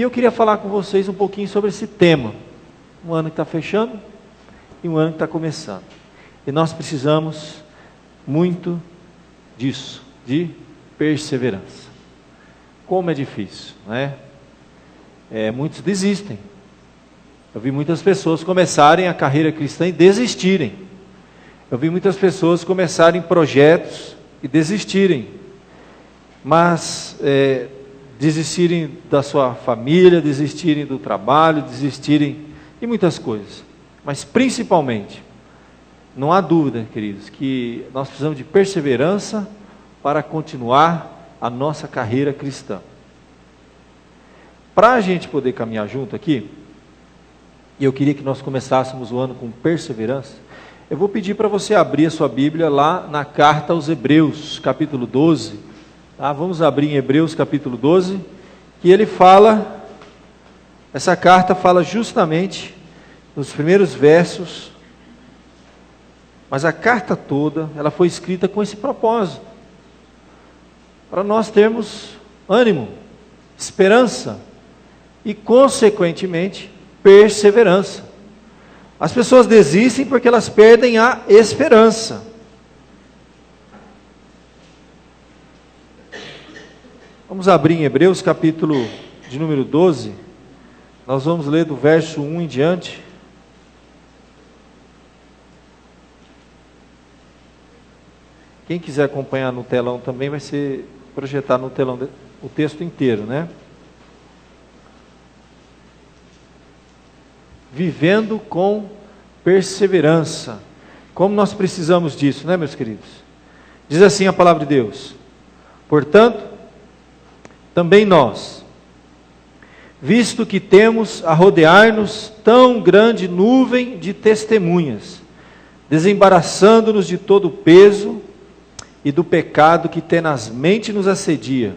eu queria falar com vocês um pouquinho sobre esse tema. Um ano que está fechando e um ano que está começando. E nós precisamos muito disso, de perseverança. Como é difícil, né? Muitos desistem. Eu vi muitas pessoas começarem a carreira cristã e desistirem. Eu vi muitas pessoas começarem projetos e desistirem. Mas desistirem da sua família, desistirem do trabalho, desistirem de muitas coisas. Mas principalmente, não há dúvida, queridos, que nós precisamos de perseverança para continuar a nossa carreira cristã. Para a gente poder caminhar junto aqui, e eu queria que nós começássemos o ano com perseverança, eu vou pedir para você abrir a sua Bíblia lá na carta aos Hebreus, capítulo 12. Tá? Vamos abrir em Hebreus, capítulo 12, que ele fala, essa carta fala justamente nos primeiros versos, mas a carta toda, ela foi escrita com esse propósito, para nós termos ânimo, esperança e, consequentemente, perseverança. As pessoas desistem porque elas perdem a esperança. Vamos abrir em Hebreus, capítulo de número 12, nós vamos ler do verso 1 em diante. Quem quiser acompanhar no telão também vai ser projetado no telão o texto inteiro, né? Vivendo com perseverança. Como nós precisamos disso, né, meus queridos? Diz assim a palavra de Deus: portanto, também nós, visto que temos a rodear-nos tão grande nuvem de testemunhas, desembaraçando-nos de todo o peso e do pecado que tenazmente nos assedia,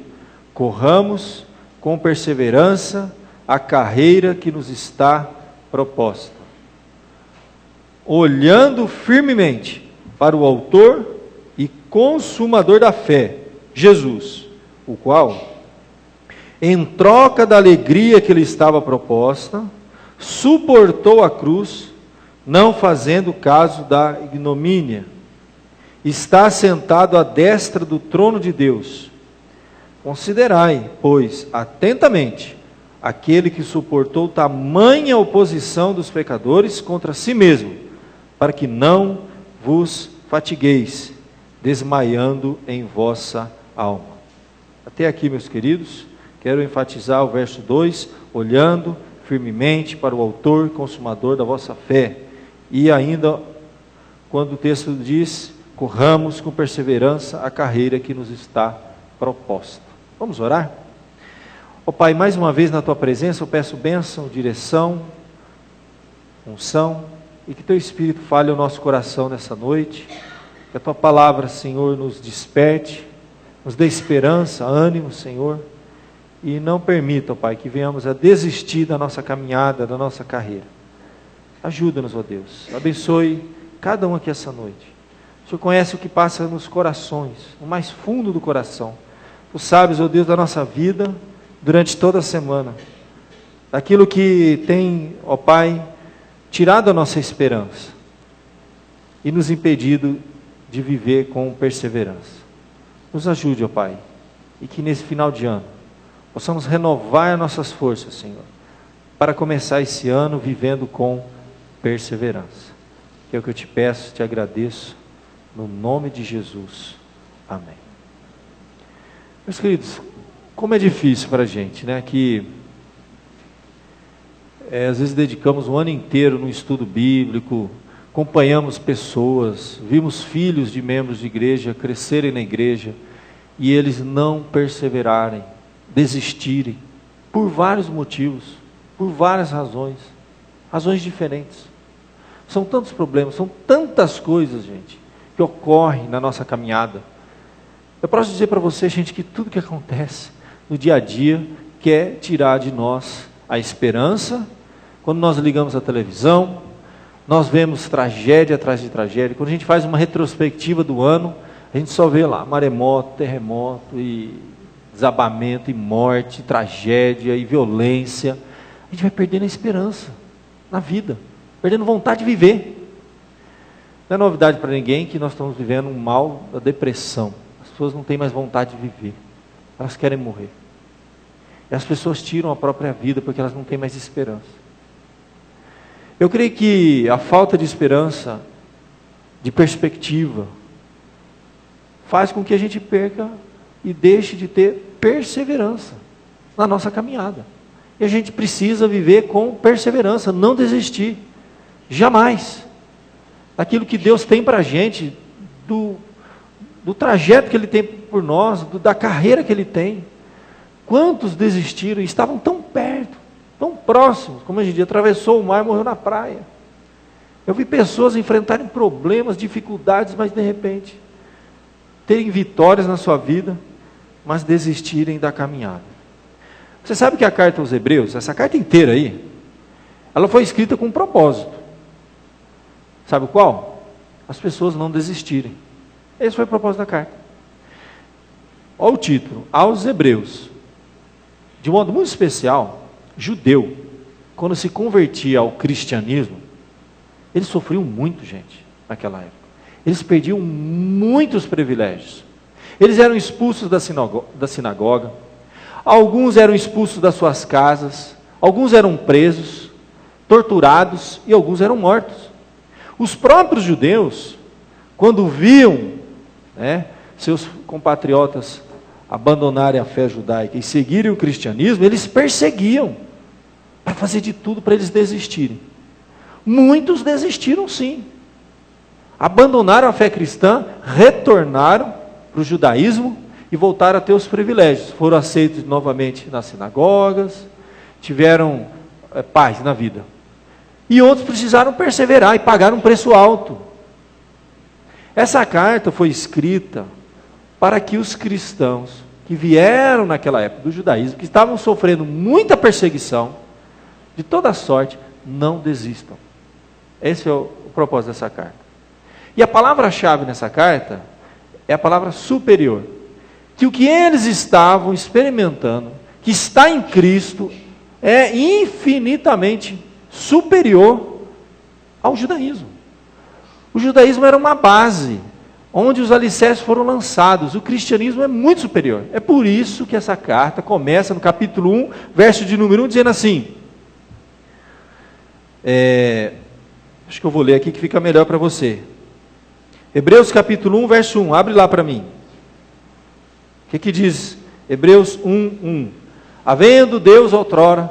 corramos com perseverança a carreira que nos está proposta, olhando firmemente para o autor e consumador da fé, Jesus, o qual, em troca da alegria que lhe estava proposta, suportou a cruz, não fazendo caso da ignomínia, está sentado à destra do trono de Deus. Considerai, pois, atentamente aquele que suportou tamanha oposição dos pecadores contra si mesmo, para que não vos fatigueis, desmaiando em vossa alma. Até aqui, meus queridos, quero enfatizar o verso 2, olhando firmemente para o autor e consumador da vossa fé. E ainda, quando o texto diz, corramos com perseverança a carreira que nos está proposta. Vamos orar? Ó Pai, mais uma vez na Tua presença eu peço bênção, direção, unção, e que Teu Espírito fale ao nosso coração nessa noite, que a Tua palavra, Senhor, nos desperte, nos dê esperança, ânimo, Senhor, e não permita, ó Pai, que venhamos a desistir da nossa caminhada, da nossa carreira. Ajuda-nos, ó Deus, abençoe cada um aqui essa noite. O Senhor conhece o que passa nos corações, no mais fundo do coração. Tu sabes, ó Deus, da nossa vida durante toda a semana, daquilo que tem, ó Pai, tirado a nossa esperança e nos impedido de viver com perseverança. Nos ajude, ó Pai, e que nesse final de ano possamos renovar as nossas forças, Senhor, para começar esse ano vivendo com perseverança. Que é o que eu te peço, te agradeço, no nome de Jesus. Amém. Meus queridos, como é difícil para a gente, né? Que às vezes dedicamos um ano inteiro no estudo bíblico, acompanhamos pessoas, vimos filhos de membros de igreja crescerem na igreja e eles não perseverarem, desistirem, por vários motivos, por várias razões diferentes. São tantos problemas, são tantas coisas, gente, que ocorrem na nossa caminhada. Eu posso dizer para você, gente, que tudo que acontece no dia a dia quer tirar de nós a esperança. Quando nós ligamos a televisão, nós vemos tragédia atrás de tragédia. Quando a gente faz uma retrospectiva do ano, a gente só vê lá maremoto, terremoto e desabamento e morte, tragédia e violência, a gente vai perdendo a esperança na vida, perdendo vontade de viver. Não é novidade para ninguém que nós estamos vivendo um mal da depressão. As pessoas não têm mais vontade de viver, elas querem morrer. E as pessoas tiram a própria vida porque elas não têm mais esperança. Eu creio que a falta de esperança, de perspectiva, faz com que a gente perca e deixe de ter perseverança na nossa caminhada. E a gente precisa viver com perseverança, não desistir, jamais, daquilo que Deus tem para a gente, do trajeto que Ele tem por nós, da carreira que Ele tem. Quantos desistiram e estavam tão perto, tão próximos, como hoje em dia, atravessou o mar e morreu na praia. Eu vi pessoas enfrentarem problemas, dificuldades, mas de repente terem vitórias na sua vida, mas desistirem da caminhada. Você sabe que a carta aos Hebreus, essa carta inteira aí, ela foi escrita com um propósito. Sabe qual? As pessoas não desistirem. Esse foi o propósito da carta. Olha o título, aos Hebreus. De modo muito especial, judeu, quando se convertia ao cristianismo, eles sofriam muito, gente, naquela época. Eles perdiam muitos privilégios. Eles eram expulsos da sinagoga, alguns eram expulsos das suas casas, alguns eram presos, torturados e alguns eram mortos. Os próprios judeus, quando viam seus compatriotas abandonarem a fé judaica e seguirem o cristianismo, eles perseguiam, para fazer de tudo para eles desistirem. Muitos desistiram sim, abandonaram a fé cristã, retornaram para o judaísmo e voltaram a ter os privilégios, foram aceitos novamente nas sinagogas, tiveram paz na vida. E outros precisaram perseverar e pagaram um preço alto. Essa carta foi escrita para que os cristãos que vieram naquela época do judaísmo, que estavam sofrendo muita perseguição, de toda sorte, não desistam. Esse é o propósito dessa carta. E a palavra-chave nessa carta é a palavra superior. Que o que eles estavam experimentando, que está em Cristo, é infinitamente superior ao judaísmo. O judaísmo era uma base, onde os alicerces foram lançados. O cristianismo é muito superior. É por isso que essa carta começa no capítulo 1, verso de número 1, dizendo assim, acho que eu vou ler aqui que fica melhor para você. Hebreus capítulo 1, verso 1, abre lá para mim. O que diz Hebreus 1, 1? Havendo Deus outrora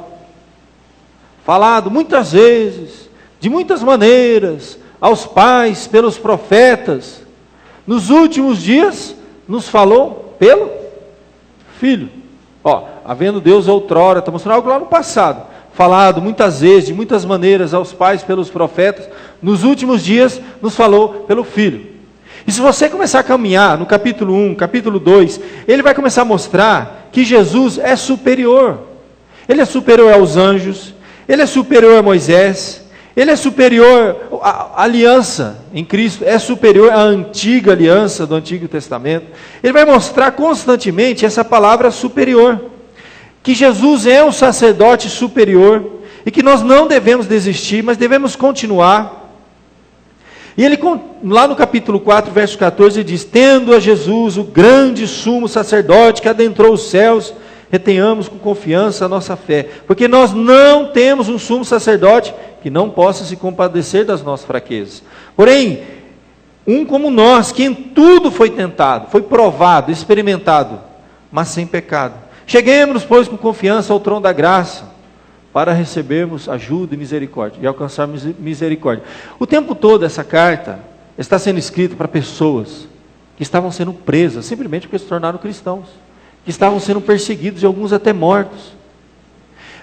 falado muitas vezes, de muitas maneiras, aos pais pelos profetas, nos últimos dias nos falou pelo Filho. Havendo Deus outrora, está mostrando algo lá no passado, falado muitas vezes, de muitas maneiras, aos pais pelos profetas, nos últimos dias nos falou pelo Filho. E se você começar a caminhar no capítulo 1, capítulo 2, ele vai começar a mostrar que Jesus é superior. Ele é superior aos anjos, ele é superior a Moisés, ele é superior à aliança em Cristo, é superior à antiga aliança do Antigo Testamento. Ele vai mostrar constantemente essa palavra superior, que Jesus é um sacerdote superior, e que nós não devemos desistir, mas devemos continuar. E ele, lá no capítulo 4, verso 14, ele diz, tendo a Jesus, o grande sumo sacerdote que adentrou os céus, retenhamos com confiança a nossa fé, porque nós não temos um sumo sacerdote que não possa se compadecer das nossas fraquezas. Porém, um como nós, que em tudo foi tentado, foi provado, experimentado, mas sem pecado. Cheguemos, pois, com confiança ao trono da graça, para recebermos ajuda e misericórdia, e alcançarmos misericórdia. O tempo todo essa carta está sendo escrita para pessoas que estavam sendo presas, simplesmente porque se tornaram cristãos, que estavam sendo perseguidos e alguns até mortos.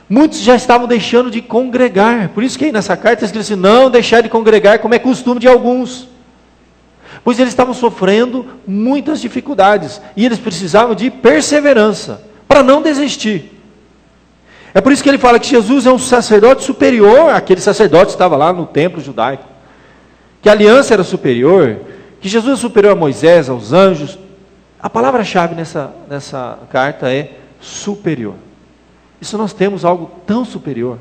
Muitos já estavam deixando de congregar, por isso que aí nessa carta está escrito assim, não deixar de congregar como é costume de alguns, pois eles estavam sofrendo muitas dificuldades, e eles precisavam de perseverança, para não desistir. É por isso que ele fala que Jesus é um sacerdote superior àquele sacerdote que estava lá no templo judaico, que a aliança era superior, que Jesus é superior a Moisés, aos anjos, A palavra-chave nessa carta é superior. E se nós temos algo tão superior,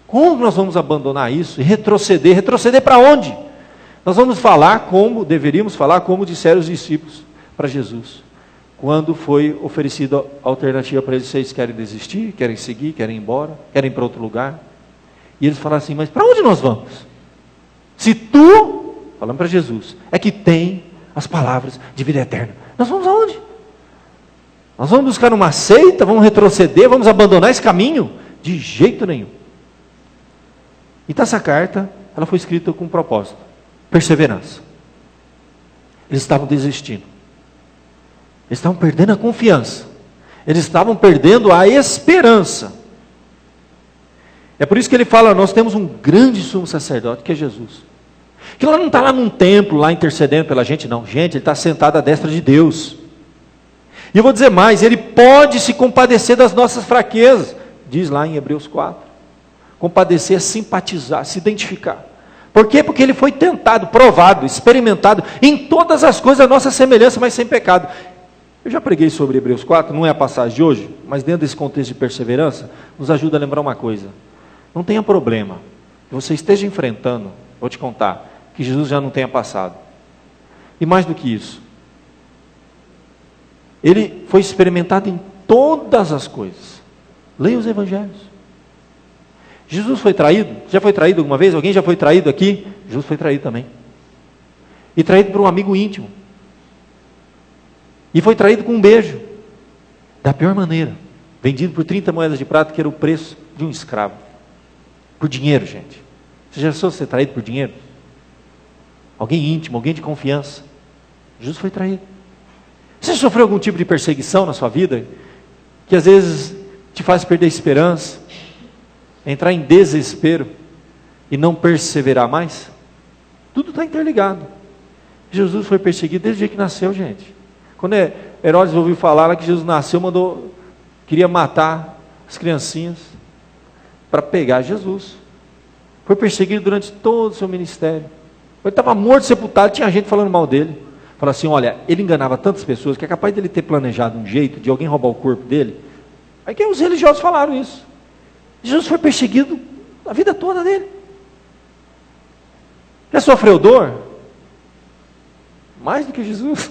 como nós vamos abandonar isso e retroceder? Retroceder para onde? Nós vamos falar deveríamos falar como disseram os discípulos para Jesus. Quando foi oferecida a alternativa para eles, vocês querem desistir, querem seguir, querem ir embora, querem ir para outro lugar? E eles falaram assim, mas para onde nós vamos? Se tu, falando para Jesus, é que tem as palavras de vida eterna, nós vamos aonde? Nós vamos buscar uma seita, vamos retroceder, vamos abandonar esse caminho? De jeito nenhum. Então essa carta, ela foi escrita com um propósito, perseverança. Eles estavam desistindo. Eles estavam perdendo a confiança. Eles estavam perdendo a esperança. É por isso que ele fala, nós temos um grande sumo sacerdote, que é Jesus. Que ele não está lá num templo, lá intercedendo pela gente, não. Gente, ele está sentado à destra de Deus. E eu vou dizer mais, ele pode se compadecer das nossas fraquezas. Diz lá em Hebreus 4. Compadecer é simpatizar, se identificar. Por quê? Porque ele foi tentado, provado, experimentado em todas as coisas a nossa semelhança, mas sem pecado. Eu já preguei sobre Hebreus 4, não é a passagem de hoje, mas dentro desse contexto de perseverança, nos ajuda a lembrar uma coisa. Não tenha problema que você esteja enfrentando, vou te contar, que Jesus já não tenha passado. E mais do que isso, ele foi experimentado em todas as coisas. Leia os evangelhos. Jesus foi traído? Já foi traído alguma vez? Alguém já foi traído aqui? Jesus foi traído também. E traído por um amigo íntimo. E foi traído com um beijo. Da pior maneira. Vendido por 30 moedas de prata, que era o preço de um escravo. Por dinheiro, gente. Você já pensou ser traído por dinheiro? Alguém íntimo, alguém de confiança. Jesus foi traído. Você sofreu algum tipo de perseguição na sua vida? Que às vezes te faz perder a esperança? Entrar em desespero? E não perseverar mais? Tudo está interligado. Jesus foi perseguido desde o dia que nasceu, gente. Quando Herodes ouviu falar que Jesus nasceu, queria matar as criancinhas para pegar Jesus. Foi perseguido durante todo o seu ministério. Ele estava morto, sepultado, tinha gente falando mal dele. Falou assim, olha, ele enganava tantas pessoas que é capaz dele ter planejado um jeito de alguém roubar o corpo dele. Aí que os religiosos falaram isso. Jesus foi perseguido a vida toda dele. Já sofreu dor? Mais do que Jesus.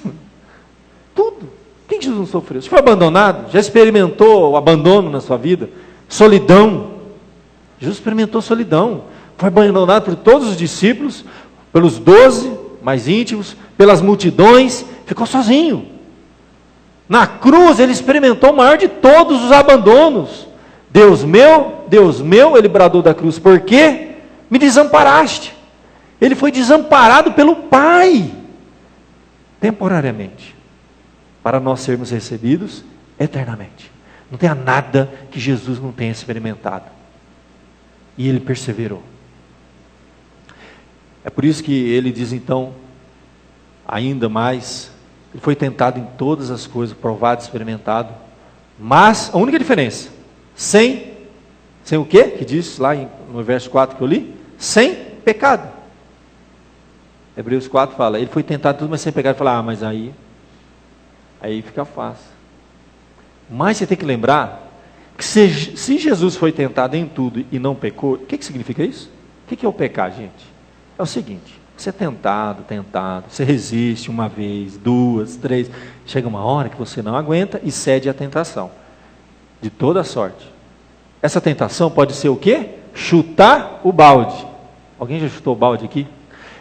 Tudo. Quem que Jesus não sofreu? Você foi abandonado? Já experimentou o abandono na sua vida? Solidão. Jesus experimentou solidão. Foi abandonado por todos os discípulos, pelos 12 mais íntimos, pelas multidões, ficou sozinho. Na cruz ele experimentou o maior de todos os abandonos. Deus meu, ele bradou da cruz, por quê? Me desamparaste. Ele foi desamparado pelo Pai, temporariamente, para nós sermos recebidos eternamente. Não tenha nada que Jesus não tenha experimentado. E ele perseverou. É por isso que ele diz então, ainda mais, ele foi tentado em todas as coisas, provado, experimentado, mas a única diferença, sem o quê? Que diz lá no verso 4 que eu li, sem pecado. Hebreus 4 fala, ele foi tentado tudo, mas sem pecado. Fala, mas aí fica fácil. Mas você tem que lembrar, que se Jesus foi tentado em tudo e não pecou, o que significa isso? O que é o pecar, gente? É o seguinte, você é tentado, você resiste uma vez, 2, 3, chega uma hora que você não aguenta e cede à tentação, de toda sorte. Essa tentação pode ser o quê? Chutar o balde. Alguém já chutou o balde aqui?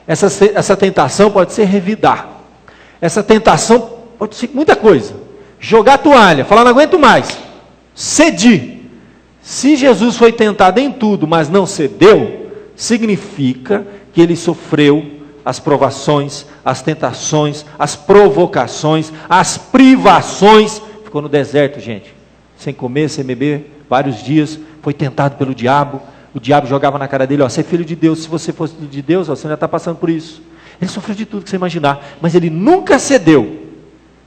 Essa tentação pode ser revidar. Essa tentação pode ser muita coisa. Jogar a toalha, falar não aguento mais. Cedir. Se Jesus foi tentado em tudo, mas não cedeu, significa que ele sofreu as provações, as tentações, as provocações, as privações. Ficou no deserto, gente, sem comer, sem beber, vários dias, foi tentado pelo diabo. O diabo jogava na cara dele, você é filho de Deus, se você fosse de Deus, você ainda está passando por isso. Ele sofreu de tudo que você imaginar, mas ele nunca cedeu.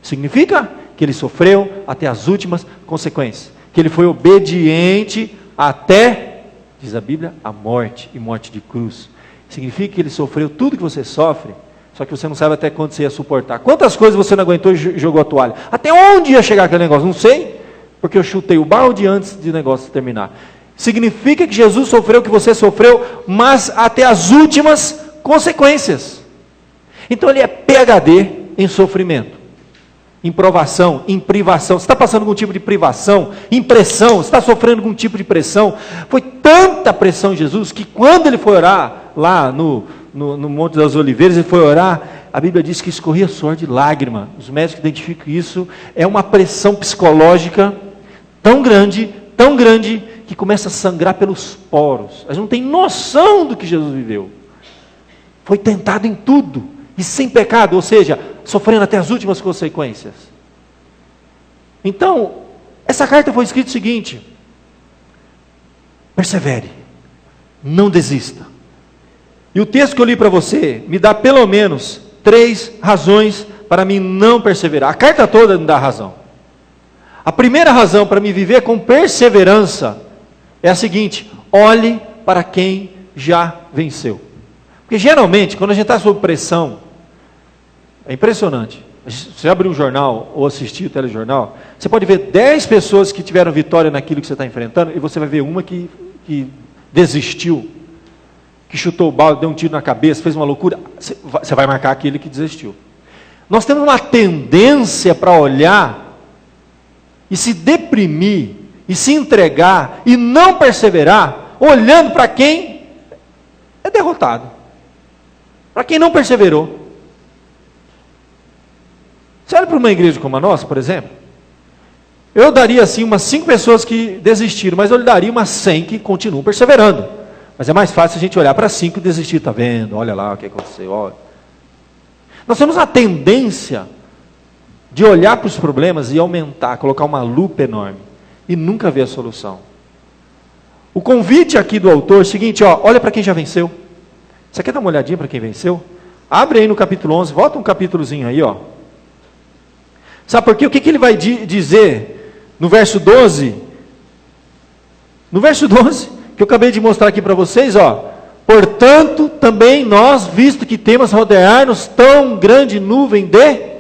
Significa que ele sofreu até as últimas consequências, que ele foi obediente até, diz a Bíblia, a morte, e morte de cruz. Significa que ele sofreu tudo que você sofre, Só que você não sabe até quando você ia suportar. Quantas coisas você não aguentou e jogou a toalha? Até onde ia chegar aquele negócio? Não sei, porque eu chutei o balde antes de o negócio terminar. Significa que Jesus sofreu o que você sofreu, mas até as últimas consequências. Então ele é PhD em sofrimento, em provação, em privação. Você está passando algum tipo de privação, em pressão, você está sofrendo algum tipo de pressão. Foi tanta pressão em Jesus, que quando ele foi orar lá no Monte das Oliveiras, ele foi orar, a Bíblia diz que escorria suor de lágrima. Os médicos identificam isso, é uma pressão psicológica tão grande, que começa a sangrar pelos poros. A gente não tem noção do que Jesus viveu. Foi tentado em tudo, e sem pecado, ou seja, sofrendo até as últimas consequências. Então, essa carta foi escrita o seguinte: persevere, não desista. E o texto que eu li para você, me dá pelo menos 3 razões para mim não perseverar. A carta toda me dá razão. A primeira razão para me viver com perseverança é a seguinte: olhe para quem já venceu. Porque geralmente, quando a gente está sob pressão, é impressionante. Você abrir um jornal ou assistir o telejornal, você pode ver 10 pessoas que tiveram vitória naquilo que você está enfrentando, e você vai ver uma que desistiu, que chutou o balde, deu um tiro na cabeça, fez uma loucura. Você vai marcar aquele que desistiu. Nós temos uma tendência para olhar e se deprimir, e se entregar, e não perseverar, olhando para quem é derrotado, para quem não perseverou. Você olha para uma igreja como a nossa, por exemplo, eu daria assim umas 5 pessoas que desistiram, mas eu lhe daria umas 100 que continuam perseverando. Mas é mais fácil a gente olhar para 5 e desistir, está vendo? Olha lá o que aconteceu, olha. Nós temos a tendência de olhar para os problemas e aumentar, colocar uma lupa enorme, e nunca ver a solução. O convite aqui do autor é o seguinte, ó, olha para quem já venceu. Você quer dar uma olhadinha para quem venceu? Abre aí no capítulo 11, volta um capítulozinho aí, ó. Sabe por quê? O que ele vai dizer no verso 12? No verso 12, que eu acabei de mostrar aqui para vocês, ó. Portanto, também nós, visto que temos rodear-nos tão grande nuvem de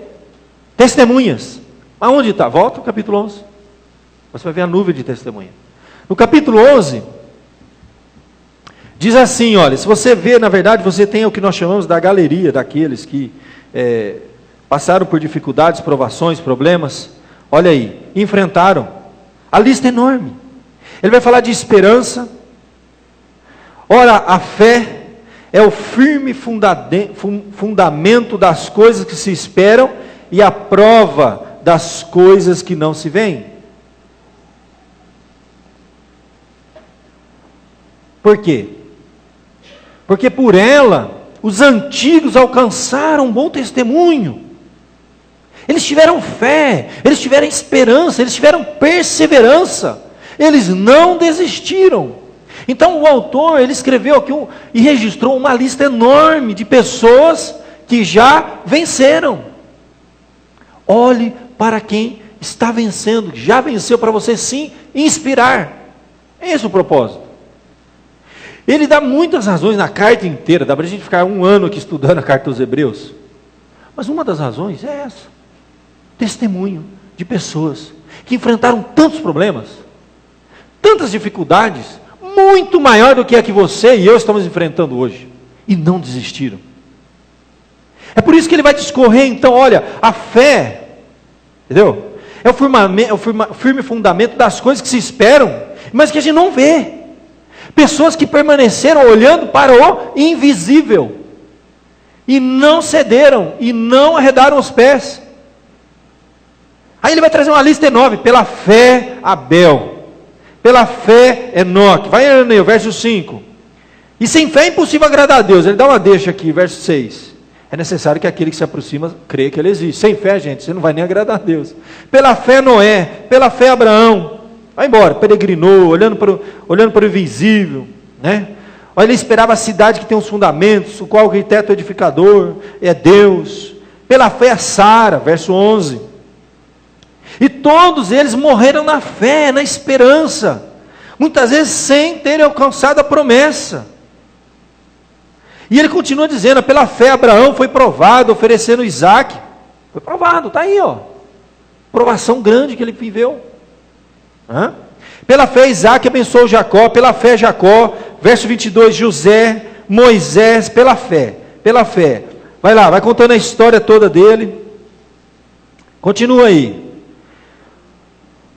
testemunhas. Aonde está? Volta ao capítulo 11. Você vai ver a nuvem de testemunha. No capítulo 11, diz assim, olha, se você vê, na verdade, você tem o que nós chamamos da galeria daqueles que passaram por dificuldades, provações, problemas. Olha aí, enfrentaram. A lista é enorme. Ele vai falar de esperança. Ora, a fé é o firme fundamento das coisas que se esperam e a prova das coisas que não se veem. Por quê? Porque por ela, os antigos alcançaram um bom testemunho. Eles tiveram fé, eles tiveram esperança, eles tiveram perseverança. Eles não desistiram. Então o autor, ele escreveu aqui e registrou uma lista enorme de pessoas que já venceram. Olhe para quem está vencendo, que já venceu, para você sim inspirar. Esse é o propósito. Ele dá muitas razões na carta inteira, dá para a gente ficar 1 ano aqui estudando a carta aos Hebreus. Mas uma das razões é essa: testemunho de pessoas que enfrentaram tantos problemas, tantas dificuldades, muito maior do que a que você e eu estamos enfrentando hoje, e não desistiram. É por isso que ele vai discorrer, então, olha, a fé, entendeu? É o firme fundamento das coisas que se esperam, mas que a gente não vê. Pessoas que permaneceram olhando para o invisível, e não cederam, e não arredaram os pés. Aí ele vai trazer uma lista enorme: pela fé Abel, pela fé Enoque. Vai aí, o verso 5. E sem fé é impossível agradar a Deus. Ele dá uma deixa aqui, verso 6. É necessário que aquele que se aproxima creia que ele existe. Sem fé, gente, você não vai nem agradar a Deus. Pela fé Noé, pela fé Abraão. Vai embora, peregrinou, olhando para o invisível, né? Olha, ele esperava a cidade que tem os fundamentos, o qual o arquiteto edificador é Deus. Pela fé a Sara, verso 11. E todos eles morreram na fé, na esperança, muitas vezes sem terem alcançado a promessa. E ele continua dizendo: pela fé Abraão foi provado, oferecendo Isaac. Foi provado, está aí, ó. Provação grande que ele viveu. Pela fé Isaac abençoou Jacó, pela fé Jacó, verso 22, José, Moisés, pela fé. Vai lá, vai contando a história toda dele. Continua aí.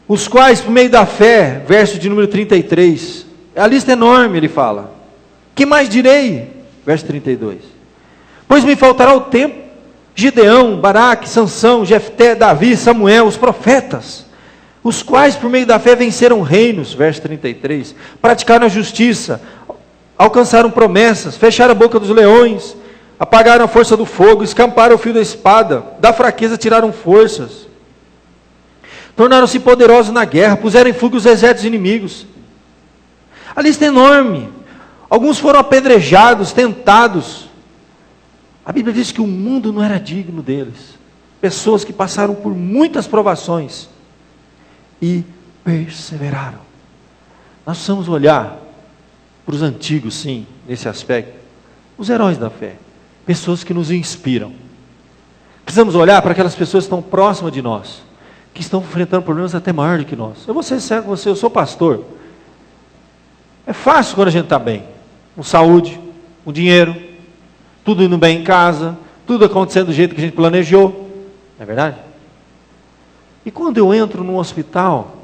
Os quais, por meio da fé, verso de número 33, a lista é enorme, ele fala. Que mais direi? Verso 32. Pois me faltará o tempo. Gideão, Baraque, Sansão, Jefté, Davi, Samuel, os profetas, os quais por meio da fé venceram reinos, verso 33, praticaram a justiça, alcançaram promessas, fecharam a boca dos leões, apagaram a força do fogo, escamparam o fio da espada, da fraqueza tiraram forças, tornaram-se poderosos na guerra, puseram em fuga os exércitos inimigos. A lista é enorme. Alguns foram apedrejados, tentados. A Bíblia diz que o mundo não era digno deles. Pessoas que passaram por muitas provações e perseveraram. Nós precisamos olhar para os antigos, sim, nesse aspecto. Os heróis da fé. Pessoas que nos inspiram. Precisamos olhar para aquelas pessoas que estão próximas de nós, que estão enfrentando problemas até maiores do que nós. Eu vou ser sincero com você, eu sou pastor. É fácil quando a gente está bem, com saúde, com dinheiro, tudo indo bem em casa, tudo acontecendo do jeito que a gente planejou, não é verdade? E quando eu entro num hospital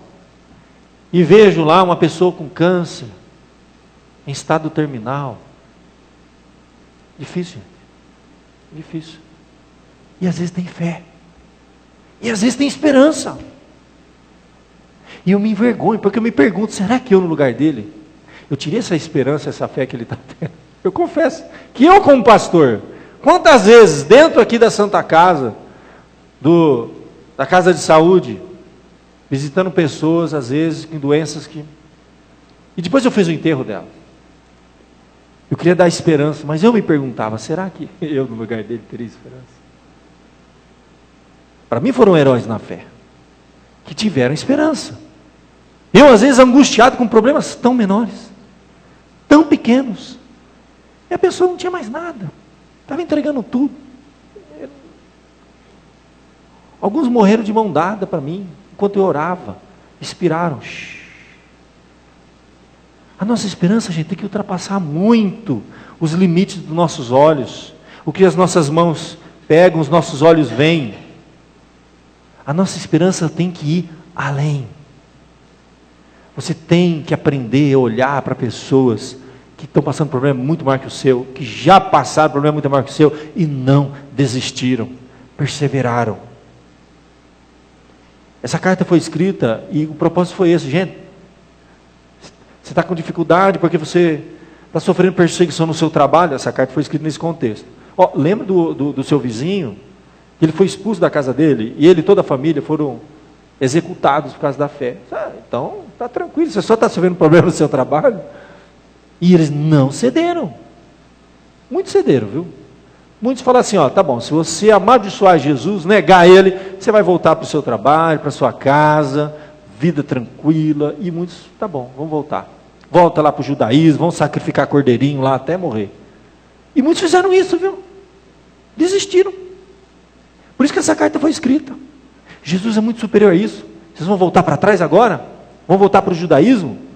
e vejo lá uma pessoa com câncer, em estado terminal, difícil, gente, difícil. E às vezes tem fé, e às vezes tem esperança, e eu me envergonho, porque eu me pergunto, será que eu no lugar dele, eu tirei essa esperança, essa fé que ele está tendo? Eu confesso que eu como pastor, quantas vezes dentro aqui da Santa Casa, da Casa de Saúde, visitando pessoas às vezes com doenças que... E depois eu fiz o enterro dela. Eu queria dar esperança, mas eu me perguntava, será que eu no lugar dele teria esperança? Para mim foram heróis na fé, que tiveram esperança. Eu às vezes angustiado com problemas tão menores, tão pequenos, e a pessoa não tinha mais nada, estava entregando tudo. Alguns morreram de mão dada para mim, enquanto eu orava, expiraram. A nossa esperança, gente, tem que ultrapassar muito os limites dos nossos olhos, o que as nossas mãos pegam, os nossos olhos veem. A nossa esperança tem que ir além. Você tem que aprender a olhar para pessoas que estão passando por problema muito maior que o seu, que já passaram por problema muito maior que o seu, e não desistiram, perseveraram. Essa carta foi escrita, e o propósito foi esse, gente, você está com dificuldade, porque você está sofrendo perseguição no seu trabalho, essa carta foi escrita nesse contexto. Lembra do seu vizinho, que ele foi expulso da casa dele, e ele e toda a família foram executados por causa da fé. Então, está tranquilo, você só está sofrendo problema no seu trabalho. E eles não cederam. Muitos cederam, viu? Muitos falaram assim, tá bom, se você amaldiçoar Jesus, negar ele, você vai voltar para o seu trabalho, para a sua casa, vida tranquila. E muitos, tá bom, vamos voltar. Volta lá para o judaísmo, vamos sacrificar cordeirinho lá até morrer. E muitos fizeram isso, viu? Desistiram. Por isso que essa carta foi escrita. Jesus é muito superior a isso. Vocês vão voltar para trás agora? Vão voltar para o judaísmo?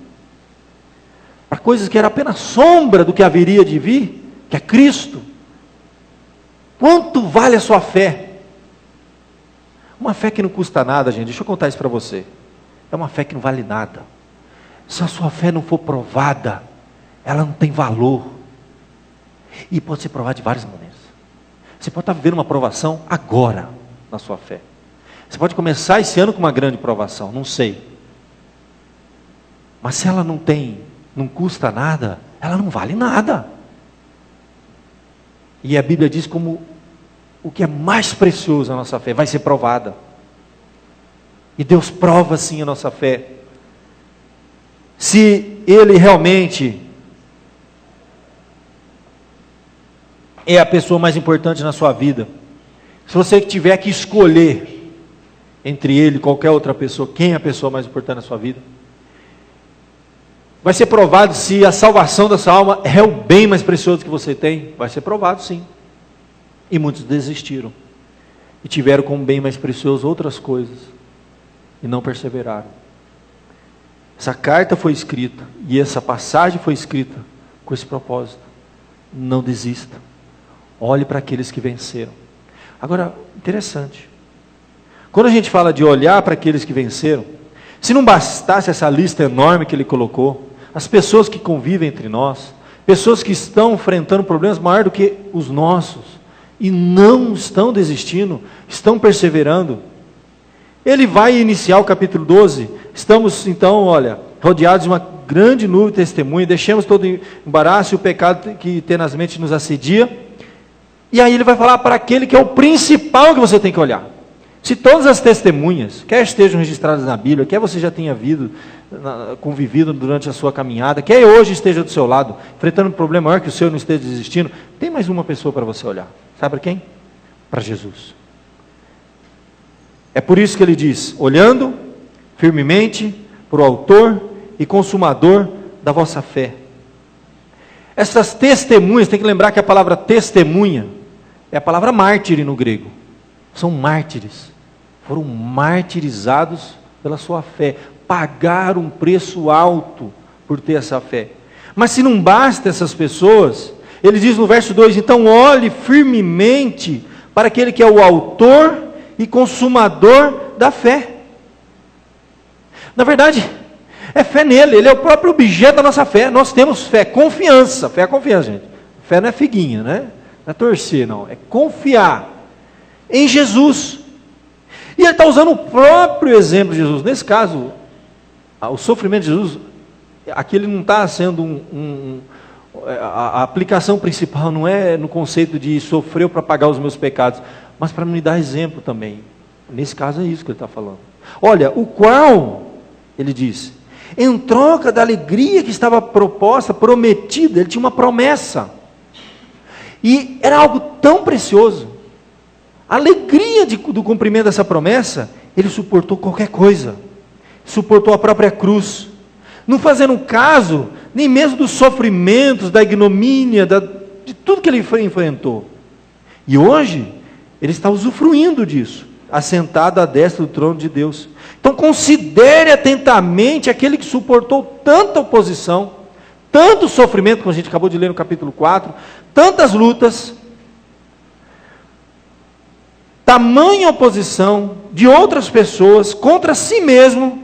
Para coisas que era apenas sombra do que haveria de vir, que é Cristo. Quanto vale a sua fé? Uma fé que não custa nada, gente. Deixa eu contar isso para você. É uma fé que não vale nada. Se a sua fé não for provada, ela não tem valor. E pode ser provada de várias maneiras. Você pode estar vivendo uma provação agora na sua fé. Você pode começar esse ano com uma grande provação, não sei. Mas se ela não custa nada, ela não vale nada. E a Bíblia diz como o que é mais precioso a nossa fé vai ser provada. E Deus prova sim a nossa fé. Se Ele realmente é a pessoa mais importante na sua vida, se você tiver que escolher entre Ele e qualquer outra pessoa, quem é a pessoa mais importante na sua vida? Vai ser provado se a salvação da sua alma é o bem mais precioso que você tem? Vai ser provado, sim. E muitos desistiram. E tiveram como bem mais precioso outras coisas. E não perseveraram. Essa carta foi escrita, e essa passagem foi escrita com esse propósito. Não desista. Olhe para aqueles que venceram. Agora, interessante. Quando a gente fala de olhar para aqueles que venceram, se não bastasse essa lista enorme que ele colocou, as pessoas que convivem entre nós, pessoas que estão enfrentando problemas maiores do que os nossos, e não estão desistindo, estão perseverando. Ele vai iniciar o capítulo 12, estamos então, olha, rodeados de uma grande nuvem de testemunha, deixemos todo o embaraço e o pecado que tenazmente nos assedia, e aí ele vai falar para aquele que é o principal que você tem que olhar. Se todas as testemunhas, quer estejam registradas na Bíblia, quer você já tenha convivido durante a sua caminhada, quer hoje esteja do seu lado, enfrentando um problema maior que o seu, não esteja desistindo, tem mais uma pessoa para você olhar. Sabe para quem? Para Jesus. É por isso que ele diz, olhando firmemente para o autor e consumador da vossa fé. Essas testemunhas, tem que lembrar que a palavra testemunha é a palavra mártir no grego. São mártires. Foram martirizados pela sua fé. Pagaram um preço alto por ter essa fé. Mas se não basta essas pessoas, ele diz no verso 2, então olhe firmemente para aquele que é o autor e consumador da fé. Na verdade, é fé nele, ele é o próprio objeto da nossa fé. Nós temos fé, confiança. Fé é confiança, gente. Fé não é figuinha, né? Não é torcer, não. É confiar em Jesus. E ele está usando o próprio exemplo de Jesus. Nesse caso, o sofrimento de Jesus, aqui ele não está sendo a aplicação principal não é no conceito de sofreu para pagar os meus pecados, mas para me dar exemplo também. Nesse caso é isso que ele está falando. Olha, o qual, ele diz, em troca da alegria que estava proposta, prometida, ele tinha uma promessa. E era algo tão precioso. A alegria do cumprimento dessa promessa, ele suportou qualquer coisa. Suportou a própria cruz. Não fazendo caso, nem mesmo dos sofrimentos, da ignomínia, de tudo que ele enfrentou. E hoje, ele está usufruindo disso, assentado à destra do trono de Deus. Então considere atentamente aquele que suportou tanta oposição, tanto sofrimento, como a gente acabou de ler no capítulo 4, tantas lutas, tamanha oposição de outras pessoas contra si mesmo.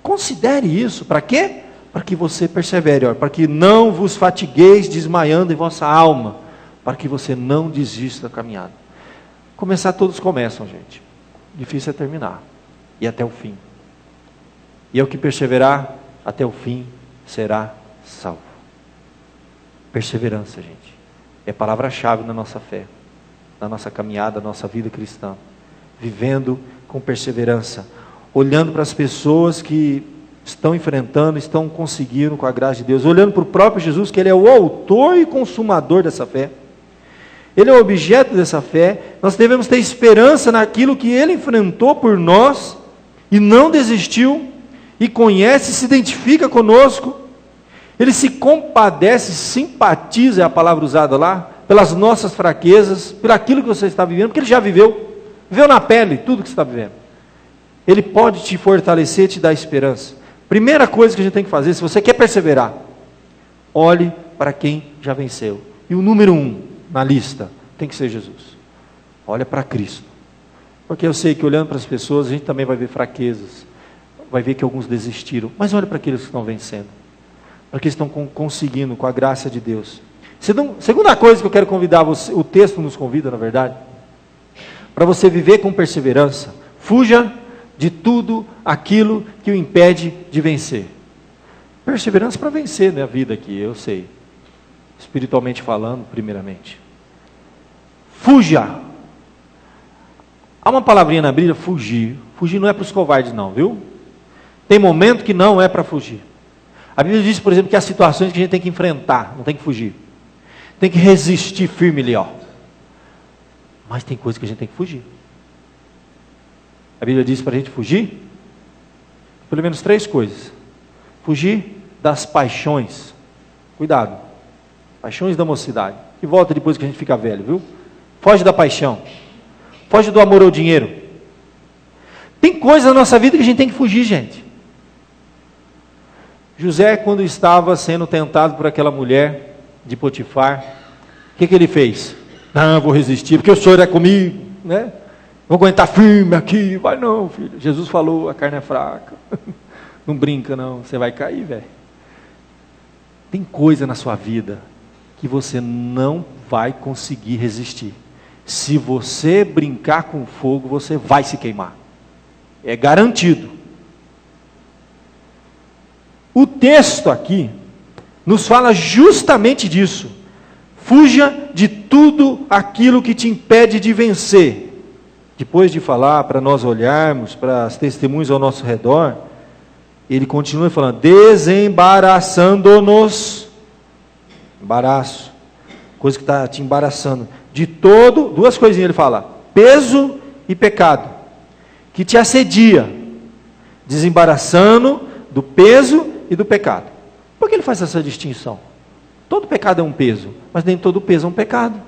Considere isso, para quê? Para que você persevere, para que não vos fatigueis desmaiando em vossa alma, para que você não desista da caminhada. Começar todos começam, gente. Difícil é terminar, e até o fim. E é o que perseverar até o fim será salvo. Perseverança, gente, é palavra-chave na nossa fé, na nossa caminhada, na nossa vida cristã. Vivendo com perseverança, olhando para as pessoas que estão enfrentando, estão conseguindo com a graça de Deus, olhando para o próprio Jesus, que Ele é o autor e consumador dessa fé. Ele é o objeto dessa fé. Nós devemos ter esperança naquilo que Ele enfrentou por nós, e não desistiu, e conhece, se identifica conosco. Ele se compadece, simpatiza, é a palavra usada lá, pelas nossas fraquezas, por aquilo que você está vivendo, porque Ele já viveu na pele tudo que você está vivendo. Ele pode te fortalecer, te dar esperança. Primeira coisa que a gente tem que fazer, se você quer perseverar, olhe para quem já venceu. E o número 1 na lista tem que ser Jesus. Olha para Cristo. Porque eu sei que olhando para as pessoas, a gente também vai ver fraquezas, vai ver que alguns desistiram, mas olha para aqueles que estão vencendo, para aqueles que estão conseguindo com a graça de Deus. Segunda coisa que eu quero convidar você, o texto nos convida, na verdade, para você viver com perseverança, fuja de tudo aquilo que o impede de vencer. Perseverança para vencer, né, a vida aqui, eu sei. Espiritualmente falando, primeiramente. Fuja. Há uma palavrinha na Bíblia, fugir. Fugir não é para os covardes não, viu? Tem momento que não é para fugir. A Bíblia diz, por exemplo, que há situações que a gente tem que enfrentar, não tem que fugir. Tem que resistir firme ali, ó. Mas tem coisas que a gente tem que fugir. A Bíblia diz para a gente fugir pelo menos 3 coisas. Fugir das paixões. Cuidado. Paixões da mocidade. Que volta depois que a gente fica velho, viu? Foge da paixão. Foge do amor ao dinheiro. Tem coisas na nossa vida que a gente tem que fugir, gente. José, quando estava sendo tentado por aquela mulher de Potifar, o que ele fez? Não, vou resistir, porque o Senhor é comigo, né? Vou aguentar firme aqui. Vai não, filho. Jesus falou, a carne é fraca. Não brinca não, você vai cair, velho. Tem coisa na sua vida que você não vai conseguir resistir. Se você brincar com fogo, você vai se queimar. É garantido. O texto aqui nos fala justamente disso. Fuja de tudo aquilo que te impede de vencer. Depois de falar para nós olharmos para as testemunhas ao nosso redor, ele continua falando, desembaraçando-nos, embaraço, coisa que está te embaraçando, de todo, duas coisinhas ele fala, peso e pecado, que te assedia, desembaraçando do peso e do pecado. Por que ele faz essa distinção? Todo pecado é um peso, mas nem todo peso é um pecado.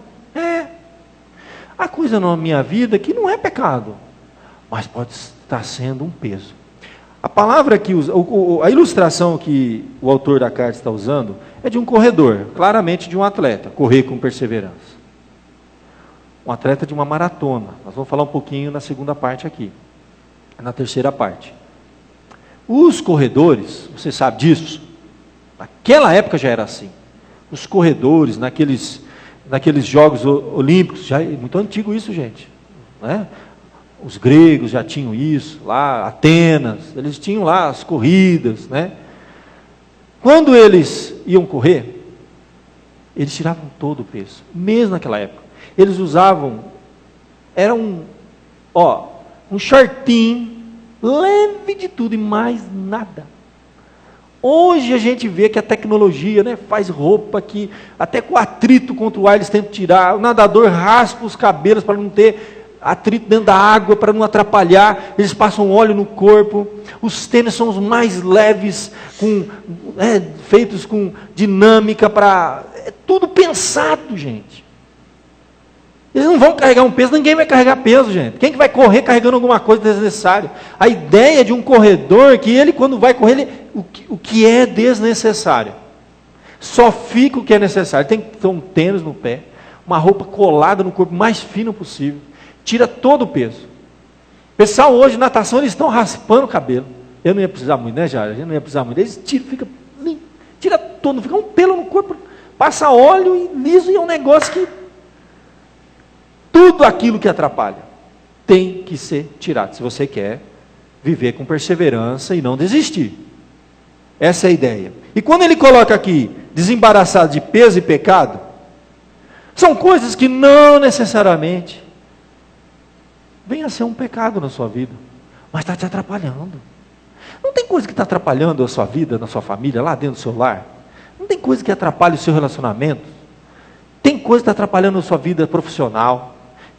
Há coisa na minha vida que não é pecado, mas pode estar sendo um peso. A palavra que usa, a ilustração que o autor da carta está usando é de um corredor, claramente de um atleta, correr com perseverança. Um atleta de uma maratona. Nós vamos falar um pouquinho na segunda parte aqui, na terceira parte. Os corredores, você sabe disso, naquela época já era assim. Os corredores, naqueles Jogos Olímpicos, já é muito antigo isso, gente, né? Os gregos já tinham isso, lá, Atenas, eles tinham lá as corridas, né? Quando eles iam correr, eles tiravam todo o peso, mesmo naquela época. Eles usavam, era um shortinho, leve de tudo e mais nada. Hoje a gente vê que a tecnologia, né, faz roupa que até com atrito contra o ar eles tentam tirar. O nadador raspa os cabelos para não ter atrito dentro da água, para não atrapalhar. Eles passam óleo no corpo. Os tênis são os mais leves, feitos com dinâmica, é tudo pensado, gente. Eles não vão carregar um peso, ninguém vai carregar peso, gente. Quem que vai correr carregando alguma coisa desnecessária? A ideia de um corredor, que ele quando vai correr, o que é desnecessário. Só fica o que é necessário. Tem que ter um tênis no pé, uma roupa colada no corpo, mais fino possível. Tira todo o peso. Pessoal, hoje, natação, eles estão raspando o cabelo. Eu não ia precisar muito, né, Jara? A gente não ia precisar muito. Eles tiram, tira todo, não fica um pelo no corpo, passa óleo e liso, e é um negócio que... Tudo aquilo que atrapalha tem que ser tirado, se você quer viver com perseverança e não desistir. Essa é a ideia. E quando ele coloca aqui, desembaraçado de peso e pecado, são coisas que não necessariamente vêm a ser um pecado na sua vida, mas está te atrapalhando. Não tem coisa que está atrapalhando a sua vida, na sua família, lá dentro do seu lar? Não tem coisa que atrapalhe o seu relacionamento? Tem coisa que está atrapalhando a sua vida profissional?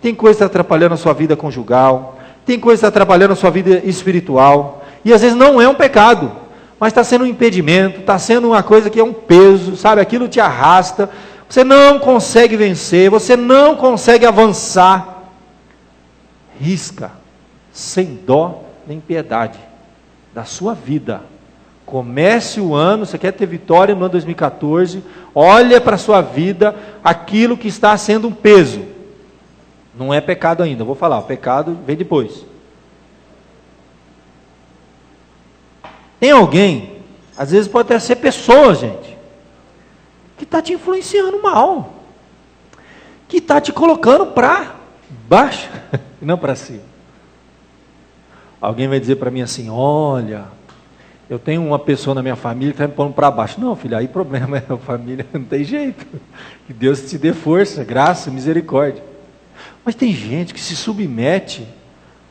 Tem coisa que está atrapalhando a sua vida conjugal, tem coisa que está atrapalhando a sua vida espiritual, e às vezes não é um pecado, mas está sendo um impedimento, está sendo uma coisa que é um peso, sabe, aquilo te arrasta, você não consegue vencer, você não consegue avançar. Risca, sem dó nem piedade, da sua vida. Comece o ano, você quer ter vitória no ano 2014, olha para a sua vida, aquilo que está sendo um peso. Não é pecado ainda, vou falar, o pecado vem depois. Tem alguém, às vezes pode até ser pessoa, gente, que está te influenciando mal, que está te colocando para baixo, não para cima. Alguém vai dizer para mim assim, olha, eu tenho uma pessoa na minha família que está me pondo para baixo. Não, filho, aí problema é a família, não tem jeito. Que Deus te dê força, graça, misericórdia. Mas tem gente que se submete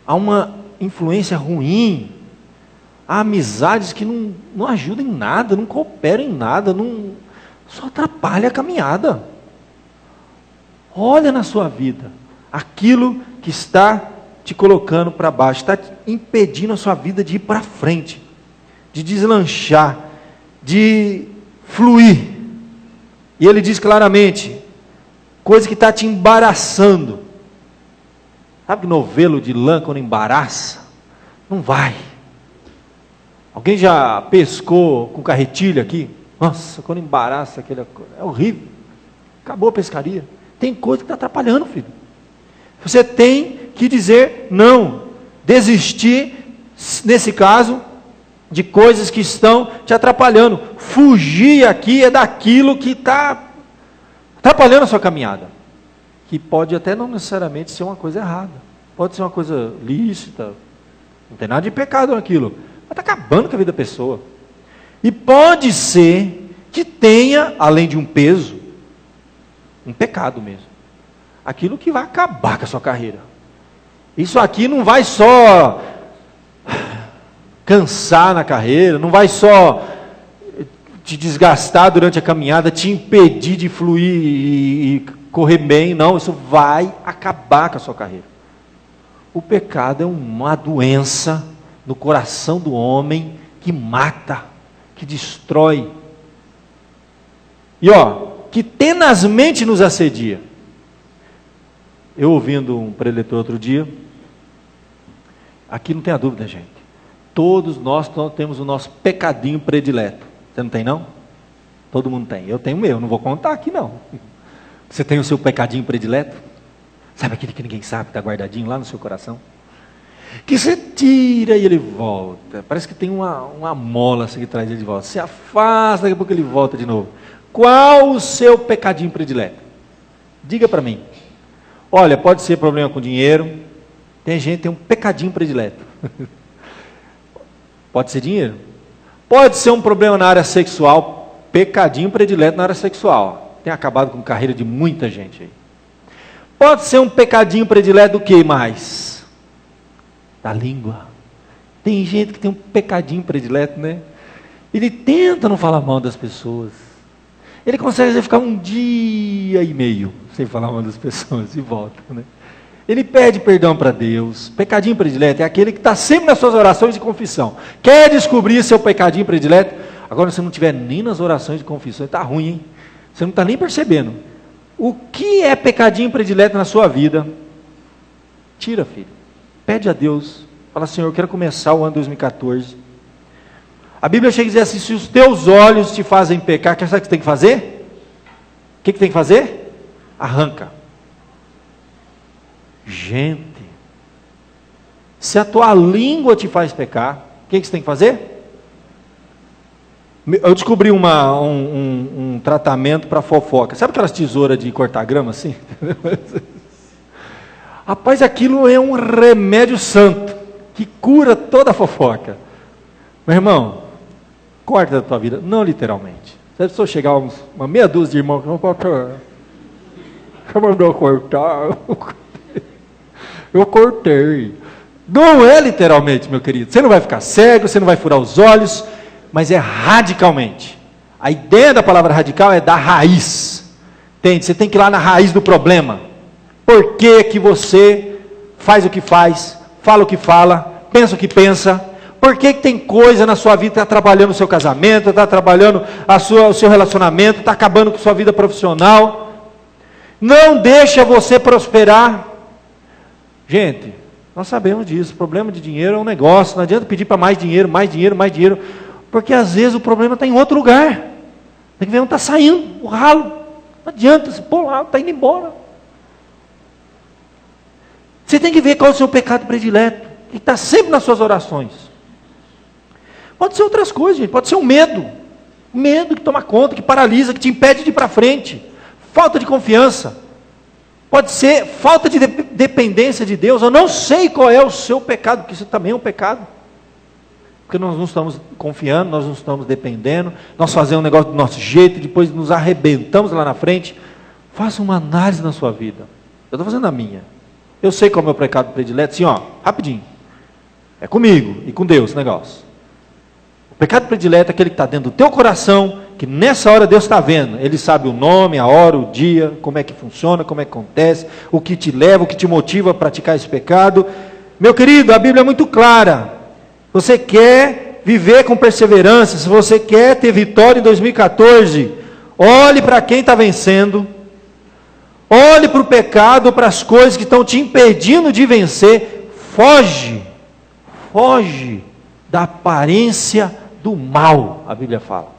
a uma influência ruim, a amizades que não ajudam em nada, não cooperam em nada, só atrapalha a caminhada. Olha na sua vida, aquilo que está te colocando para baixo, está impedindo a sua vida de ir para frente, de deslanchar, de fluir. E ele diz claramente, coisa que está te embaraçando. Sabe que novelo de lã quando embaraça? Não vai. Alguém já pescou com carretilha aqui? Nossa, quando embaraça aquele... é horrível. Acabou a pescaria. Tem coisa que está atrapalhando, filho. Você tem que dizer não. Desistir, nesse caso, de coisas que estão te atrapalhando. Fugir aqui é daquilo que está atrapalhando a sua caminhada. Que pode até não necessariamente ser uma coisa errada. Pode ser uma coisa lícita. Não tem nada de pecado naquilo. Mas está acabando com a vida da pessoa. E pode ser que tenha, além de um peso, um pecado mesmo. Aquilo que vai acabar com a sua carreira. Isso aqui não vai só cansar na carreira, não vai só te desgastar durante a caminhada, te impedir de fluir e correr bem, não, isso vai acabar com a sua carreira. O pecado é uma doença no coração do homem que mata, que destrói. E que tenazmente nos assedia. Eu ouvindo um preletor outro dia, aqui não tem a dúvida, gente. Todos nós temos o nosso pecadinho predileto. Você não tem, não? Todo mundo tem. Eu tenho o meu, não vou contar aqui, não. Você tem o seu pecadinho predileto? Sabe aquele que ninguém sabe, está guardadinho lá no seu coração? Que você tira e ele volta. Parece que tem uma mola assim que traz ele de volta. Você afasta, daqui a pouco ele volta de novo. Qual o seu pecadinho predileto? Diga para mim. Olha, pode ser problema com dinheiro. Tem gente que tem um pecadinho predileto. Pode ser dinheiro. Pode ser um problema na área sexual. Pecadinho predileto na área sexual. Tem acabado com a carreira de muita gente aí. Pode ser um pecadinho predileto do que mais? Da língua. Tem gente que tem um pecadinho predileto, né? Ele tenta não falar mal das pessoas. Ele consegue ficar um dia e meio sem falar mal das pessoas e volta, né? Ele pede perdão para Deus. Pecadinho predileto é aquele que está sempre nas suas orações de confissão. Quer descobrir seu pecadinho predileto? Agora, se não estiver nem nas orações de confissão, está ruim, hein? Você não está nem percebendo. O que é pecadinho predileto na sua vida? Tira, filho. Pede a Deus. Fala, Senhor, eu quero começar o ano 2014. A Bíblia chega a dizer assim, se os teus olhos te fazem pecar, sabe o que você tem que fazer? O que tem que fazer? Arranca. Gente, se a tua língua te faz pecar, o que você tem que fazer? Eu descobri um tratamento para fofoca. Sabe aquelas tesouras de cortar grama assim? Rapaz, aquilo é um remédio santo, que cura toda a fofoca. Meu irmão, corta da tua vida, não literalmente. Se a pessoa chegar uma meia dúzia de irmãos, não, pastor, você mandou cortar, eu cortei. Não é literalmente, meu querido. Você não vai ficar cego, você não vai furar os olhos, mas é radicalmente. A ideia da palavra radical é da raiz. Entende? Você tem que ir lá na raiz do problema. Por que que você faz o que faz, fala o que fala, pensa o que pensa? Por que que tem coisa na sua vida que está atrapalhando o seu casamento, está atrapalhando o seu relacionamento, está acabando com a sua vida profissional? Não deixa você prosperar. Gente, nós sabemos disso. O problema de dinheiro é um negócio. Não adianta pedir para mais dinheiro, mais dinheiro, mais dinheiro. Porque às vezes o problema está em outro lugar. Tem que ver onde está saindo o ralo. Não adianta se pôr lá, está indo embora. Você tem que ver qual é o seu pecado predileto. Que está sempre nas suas orações. Pode ser outras coisas, gente. Pode ser um medo. Medo que toma conta, que paralisa, que te impede de ir para frente. Falta de confiança. Pode ser falta de dependência de Deus. Eu não sei qual é o seu pecado, porque isso também é um pecado. Porque nós não estamos confiando, nós não estamos dependendo, nós fazemos um negócio do nosso jeito, e depois nos arrebentamos lá na frente. Faça uma análise na sua vida. Eu estou fazendo a minha. Eu sei qual é o meu pecado predileto, assim, rapidinho. É comigo e com Deus o negócio. O pecado predileto é aquele que está dentro do teu coração, que nessa hora Deus está vendo. Ele sabe o nome, a hora, o dia, como é que funciona, como é que acontece, o que te leva, o que te motiva a praticar esse pecado. Meu querido, a Bíblia é muito clara. Você quer viver com perseverança, se você quer ter vitória em 2014, olhe para quem está vencendo, olhe para o pecado, para as coisas que estão te impedindo de vencer, foge da aparência do mal, a Bíblia fala.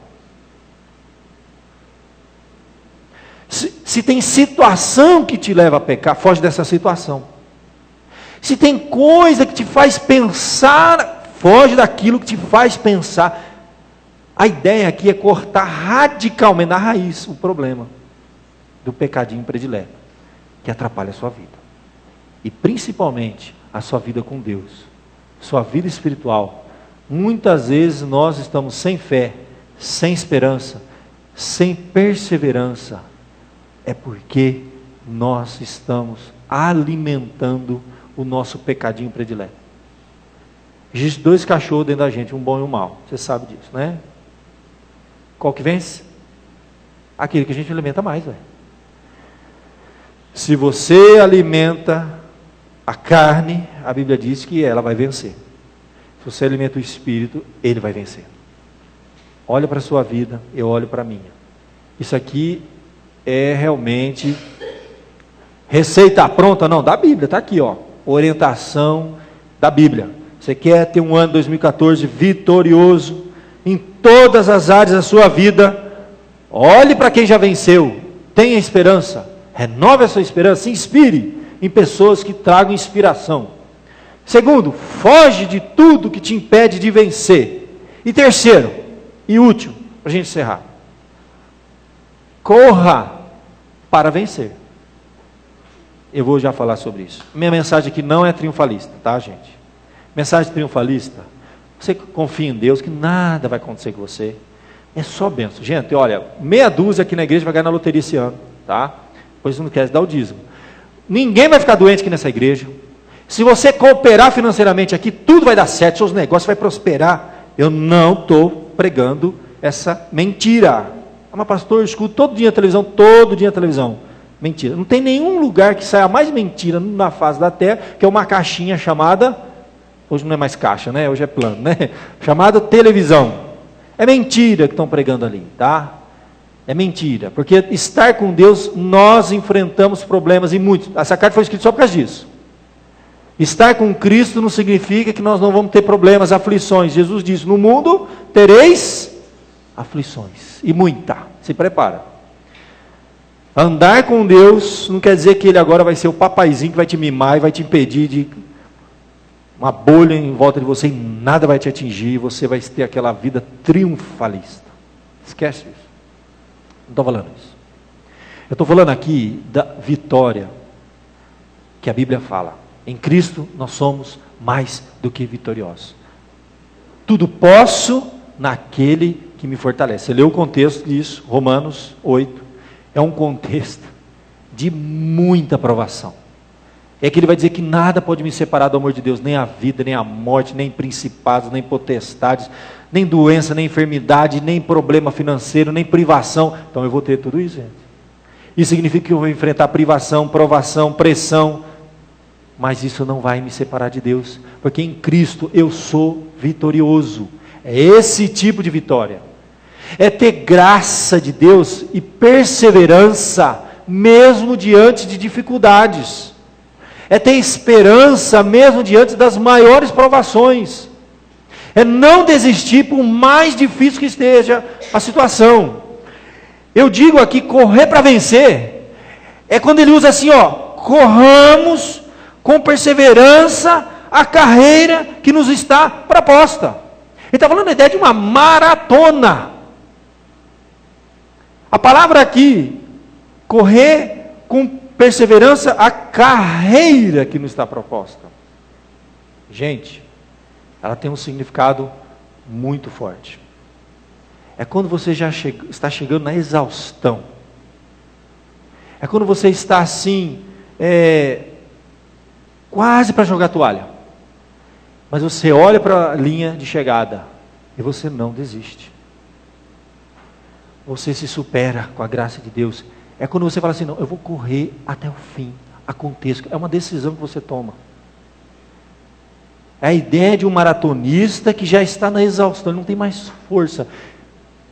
Se tem situação que te leva a pecar, foge dessa situação. Se tem coisa que te faz pensar, foge daquilo que te faz pensar. A ideia aqui é cortar radicalmente, na raiz, o problema do pecadinho predileto, que atrapalha a sua vida. E principalmente, a sua vida com Deus, sua vida espiritual. Muitas vezes nós estamos sem fé, sem esperança, sem perseverança. É porque nós estamos alimentando o nosso pecadinho predileto. Existem dois cachorros dentro da gente, um bom e um mau. Você sabe disso, né? Qual que vence? Aquele que a gente alimenta mais, velho. Se você alimenta a carne, a Bíblia diz que ela vai vencer. Se você alimenta o espírito, ele vai vencer. Olha para a sua vida, eu olho para a minha. Isso aqui é realmente receita pronta? Não, da Bíblia, está aqui, ó. Orientação da Bíblia. Você quer ter um ano 2014 vitorioso em todas as áreas da sua vida? Olhe para quem já venceu. Tenha esperança. Renove a sua esperança. Se inspire em pessoas que tragam inspiração. Segundo, foge de tudo que te impede de vencer. E terceiro, e último, para a gente encerrar. Corra para vencer. Eu vou já falar sobre isso. Minha mensagem aqui não é triunfalista, tá, gente? Mensagem triunfalista. Você confia em Deus que nada vai acontecer com você. É só bênção. Gente, olha, meia dúzia aqui na igreja vai ganhar na loteria esse ano, tá? Pois não quer dar o dízimo. Ninguém vai ficar doente aqui nessa igreja. Se você cooperar financeiramente aqui, tudo vai dar certo, seus negócios vai prosperar. Eu não estou pregando essa mentira. Mas pastor, eu escuto todo dia na televisão, mentira. Não tem nenhum lugar que saia mais mentira na face da terra, que é uma caixinha chamada, hoje não é mais caixa, né? Hoje é plano, né? Chamada televisão. É mentira que estão pregando ali, tá? É mentira, porque estar com Deus, nós enfrentamos problemas e muitos. Essa carta foi escrita só por causa disso. Estar com Cristo não significa que nós não vamos ter problemas, aflições. Jesus disse, no mundo tereis aflições, e muita, se prepara. Andar com Deus não quer dizer que Ele agora vai ser o papaizinho que vai te mimar e vai te impedir de uma bolha em volta de você e nada vai te atingir, você vai ter aquela vida triunfalista. Esquece isso. Não estou falando isso. Eu estou falando aqui da vitória que a Bíblia fala. Em Cristo nós somos mais do que vitoriosos. Tudo posso naquele que me fortalece. Você leu o contexto disso, Romanos 8. É um contexto de muita provação. É que ele vai dizer que nada pode me separar do amor de Deus, nem a vida, nem a morte, nem principados, nem potestades, nem doença, nem enfermidade, nem problema financeiro, nem privação. Então eu vou ter tudo isso, gente. Isso significa que eu vou enfrentar privação, provação, pressão, mas isso não vai me separar de Deus, porque em Cristo eu sou vitorioso. É esse tipo de vitória. É ter graça de Deus e perseverança, mesmo diante de dificuldades. É ter esperança, mesmo diante das maiores provações. É não desistir, por mais difícil que esteja a situação. Eu digo aqui, correr para vencer, é quando ele usa assim, ó, corramos com perseverança a carreira que nos está proposta. Ele está falando a ideia de uma maratona. A palavra aqui, correr com perseverança a carreira que nos está proposta. Gente, ela tem um significado muito forte. É quando você já está chegando na exaustão. É quando você está assim, quase para jogar a toalha. Mas você olha para a linha de chegada e você não desiste. Você se supera com a graça de Deus. É quando você fala assim, não, eu vou correr até o fim, aconteça. É uma decisão que você toma. É a ideia de um maratonista que já está na exaustão, ele não tem mais força.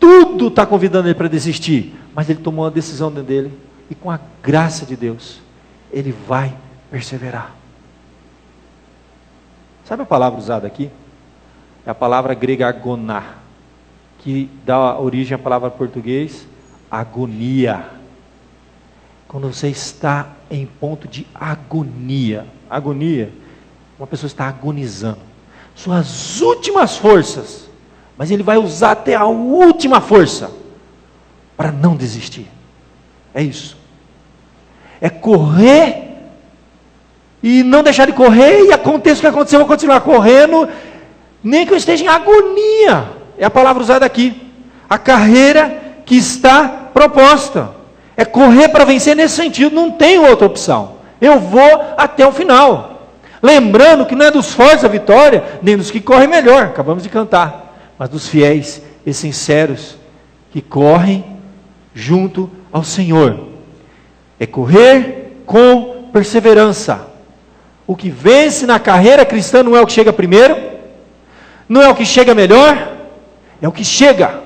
Tudo está convidando ele para desistir, mas ele tomou uma decisão dentro dele, e com a graça de Deus, ele vai perseverar. Sabe a palavra usada aqui? É a palavra grega agoná, que dá origem à palavra português agonia. Quando você está em ponto de agonia, uma pessoa está agonizando, suas últimas forças, mas ele vai usar até a última força para não desistir. É isso. É correr e não deixar de correr, e aconteça o que acontecer, eu vou continuar correndo, nem que eu esteja em agonia. É a palavra usada aqui. A carreira que está proposta. É correr para vencer nesse sentido, não tem outra opção. Eu vou até o final. Lembrando que não é dos fortes a vitória, nem dos que correm melhor, acabamos de cantar, mas dos fiéis e sinceros, que correm junto ao Senhor. É correr com perseverança. O que vence na carreira cristã não é o que chega primeiro, não é o que chega melhor, é o que chega.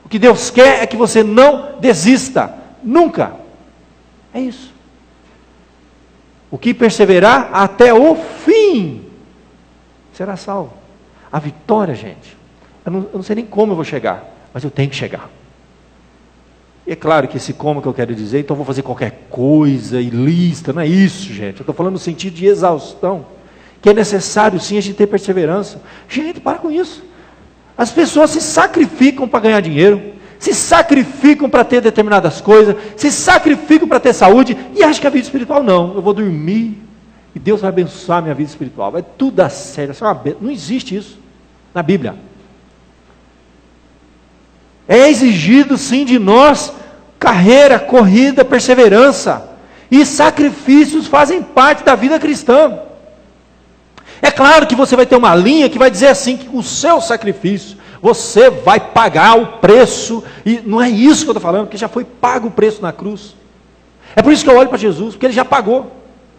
O que Deus quer é que você não desista, nunca. É isso. O que perseverar até o fim será salvo. A vitória, gente, eu não sei nem como eu vou chegar, mas eu tenho que chegar. E é claro que esse como que eu quero dizer, então eu vou fazer qualquer coisa ilícita, não é isso, gente. Eu estou falando no sentido de exaustão, que é necessário sim a gente ter perseverança. Gente, para com isso. As pessoas se sacrificam para ganhar dinheiro, se sacrificam para ter determinadas coisas, se sacrificam para ter saúde, e acham que a vida espiritual não. Eu vou dormir e Deus vai abençoar a minha vida espiritual, vai tudo dar certo. Não existe isso na Bíblia. É exigido sim de nós carreira, corrida, perseverança, e sacrifícios fazem parte da vida cristã. É claro que você vai ter uma linha que vai dizer assim, que com o seu sacrifício você vai pagar o preço, e não é isso que eu estou falando, porque já foi pago o preço na cruz. É por isso que eu olho para Jesus, porque Ele já pagou,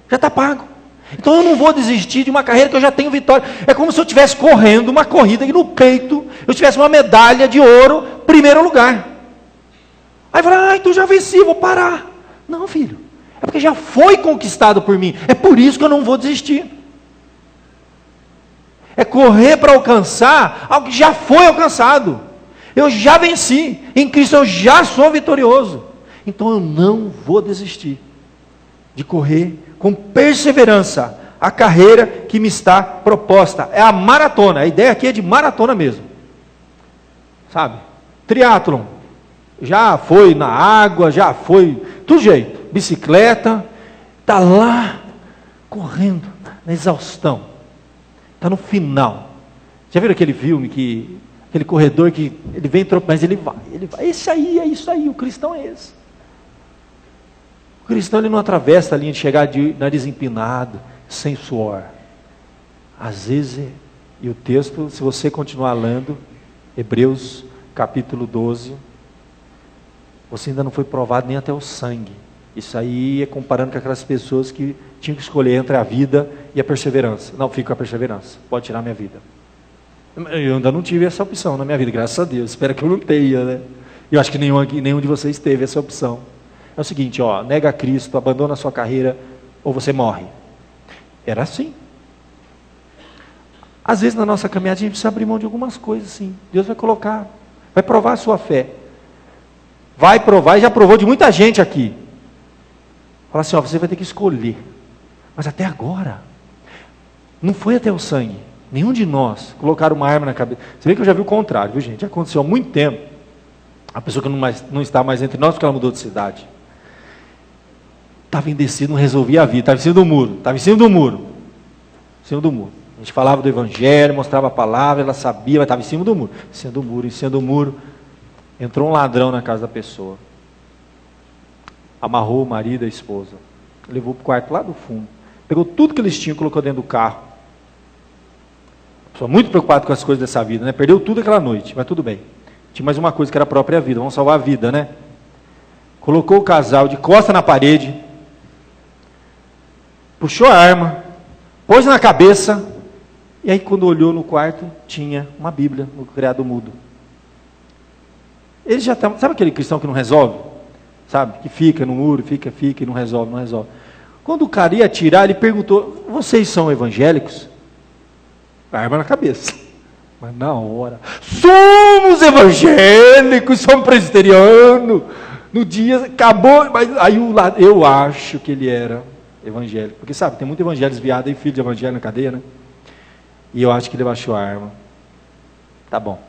já está pago. Então eu não vou desistir de uma carreira que eu já tenho vitória. É como se eu estivesse correndo uma corrida e no peito eu tivesse uma medalha de ouro, primeiro lugar. Aí fala, então já venci, vou parar. Não, filho, é porque já foi conquistado por mim, é por isso que eu não vou desistir. É correr para alcançar algo que já foi alcançado. Eu já venci, em Cristo eu já sou vitorioso. Então eu não vou desistir de correr com perseverança a carreira que me está proposta. É a maratona, a ideia aqui é de maratona mesmo. Sabe? Triatlon. Já foi na água, já foi, tudo jeito. Bicicleta, está lá, correndo, na exaustão. Está no final. Já viram aquele filme, aquele corredor que ele vem, mas ele vai. Esse aí, é isso aí, o cristão é esse. O cristão ele não atravessa a linha de chegar de nariz empinado, sem suor. Às vezes, e o texto, se você continuar lendo, Hebreus capítulo 12, você ainda não foi provado nem até o sangue. Isso aí é comparando com aquelas pessoas que tinham que escolher entre a vida e a perseverança. Não, fico com a perseverança, pode tirar a minha vida. Eu ainda não tive essa opção na minha vida, graças a Deus. Espero que eu não tenha, né? Eu acho que nenhum de vocês teve essa opção. É o seguinte, ó, nega a Cristo, abandona a sua carreira, ou você morre. Era assim. Às vezes na nossa caminhada a gente precisa abrir mão de algumas coisas, sim. Deus vai colocar, vai provar a sua fé. Vai provar, e já provou de muita gente aqui. Fala assim, ó, você vai ter que escolher. Mas até agora, não foi até o sangue. Nenhum de nós colocaram uma arma na cabeça. Você vê que eu já vi o contrário, viu, gente? Já aconteceu há muito tempo. A pessoa que não está mais entre nós, porque ela mudou de cidade. Estava indeciso, não resolvia a vida. Estava em cima do muro. Estava em cima do muro. Em cima do muro. A gente falava do evangelho, mostrava a palavra, ela sabia, mas estava em cima do muro. Em cima do muro, em cima do muro. Entrou um ladrão na casa da pessoa. Amarrou o marido e a esposa. Levou para o quarto lá do fundo. Pegou tudo que eles tinham e colocou dentro do carro. Pessoa muito preocupada com as coisas dessa vida, né? Perdeu tudo aquela noite, mas tudo bem. Tinha mais uma coisa que era a própria vida. Vamos salvar a vida, né? Colocou o casal de costa na parede. Puxou a arma. Pôs na cabeça. E aí quando olhou no quarto, tinha uma Bíblia no criado mudo. Ele já tá, sabe aquele cristão que não resolve? Sabe? Que fica no muro, fica e não resolve. Quando o cara ia atirar, ele perguntou: vocês são evangélicos? Arma na cabeça. Mas na hora, somos evangélicos, somos presbiterianos. No dia, acabou, mas aí eu acho que ele era evangélico. Porque sabe, tem muito evangélico desviado e filho de evangelho na cadeia, né? E eu acho que ele baixou a arma. Tá bom.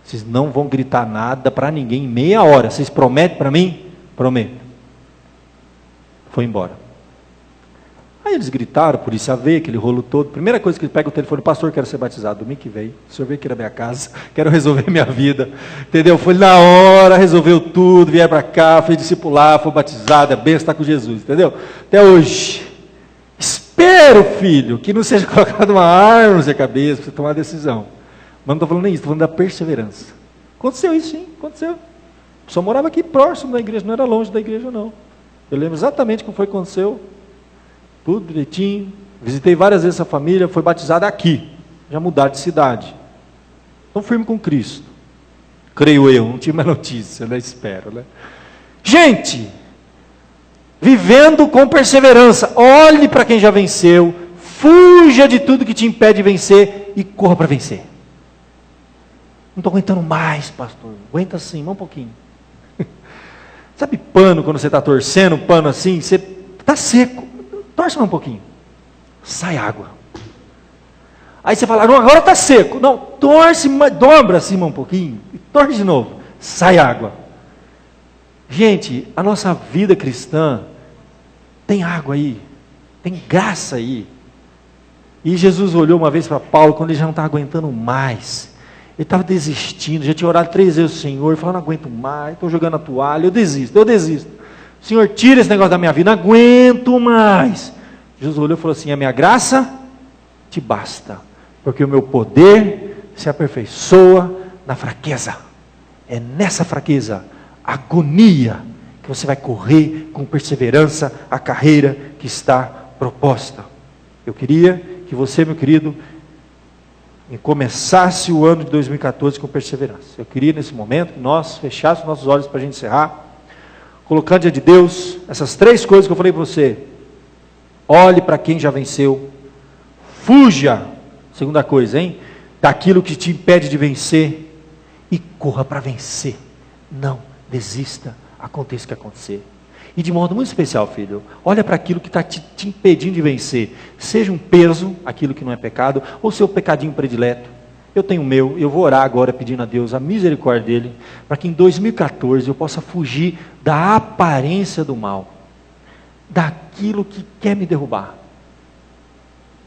Vocês não vão gritar nada para ninguém em meia hora. Vocês prometem para mim? Prometo. Foi embora. Aí eles gritaram, a polícia veio, aquele rolo todo. Primeira coisa que ele pega o telefone: pastor, quero ser batizado domingo que vem. O senhor veio aqui na minha casa, quero resolver minha vida. Entendeu? Foi na hora, resolveu tudo, vieram para cá, fez discipular, foi batizado, é benção, está com Jesus. Entendeu? Até hoje. Espero, filho, que não seja colocado uma arma na sua cabeça para você tomar uma decisão. Mas não estou falando nem isso, estou falando da perseverança. Aconteceu isso, sim, aconteceu. Só morava aqui próximo da igreja, não era longe da igreja, não. Eu lembro exatamente como foi que aconteceu. Tudo direitinho. Visitei várias vezes essa família, foi batizada aqui. Já mudaram de cidade. Estão firme com Cristo. Creio eu, não tive mais notícia, né? Espero, né? Gente, vivendo com perseverança, olhe para quem já venceu, fuja de tudo que te impede de vencer e corra para vencer. Não estou aguentando mais, pastor. Aguenta assim, mais um pouquinho. Sabe pano, quando você está torcendo, pano assim, você está seco. Torce mais um pouquinho. Sai água. Aí você fala: não, agora está seco. Não, torce, dobra assim um pouquinho. E torce de novo. Sai água. Gente, a nossa vida cristã tem água aí. Tem graça aí. E Jesus olhou uma vez para Paulo, quando ele já não estava aguentando mais. Ele estava desistindo, já tinha orado 3 vezes ao Senhor, falou: não aguento mais, estou jogando a toalha, eu desisto. Senhor, tira esse negócio da minha vida, não aguento mais. Jesus olhou e falou assim: a minha graça te basta, porque o meu poder se aperfeiçoa na fraqueza. É nessa fraqueza, agonia, que você vai correr com perseverança a carreira que está proposta. Eu queria que você, meu querido, começasse o ano de 2014 com perseverança. Eu queria nesse momento que nós fechássemos nossos olhos para a gente encerrar, colocando diante de Deus essas 3 coisas que eu falei para você. Olhe para quem já venceu. Fuja, segunda coisa, daquilo que te impede de vencer. E corra para vencer. Não desista, aconteça o que acontecer. E de modo muito especial, filho, olha para aquilo que está te impedindo de vencer. Seja um peso, aquilo que não é pecado, ou seu pecadinho predileto. Eu tenho o meu, eu vou orar agora pedindo a Deus a misericórdia dele, para que em 2014 eu possa fugir da aparência do mal, daquilo que quer me derrubar.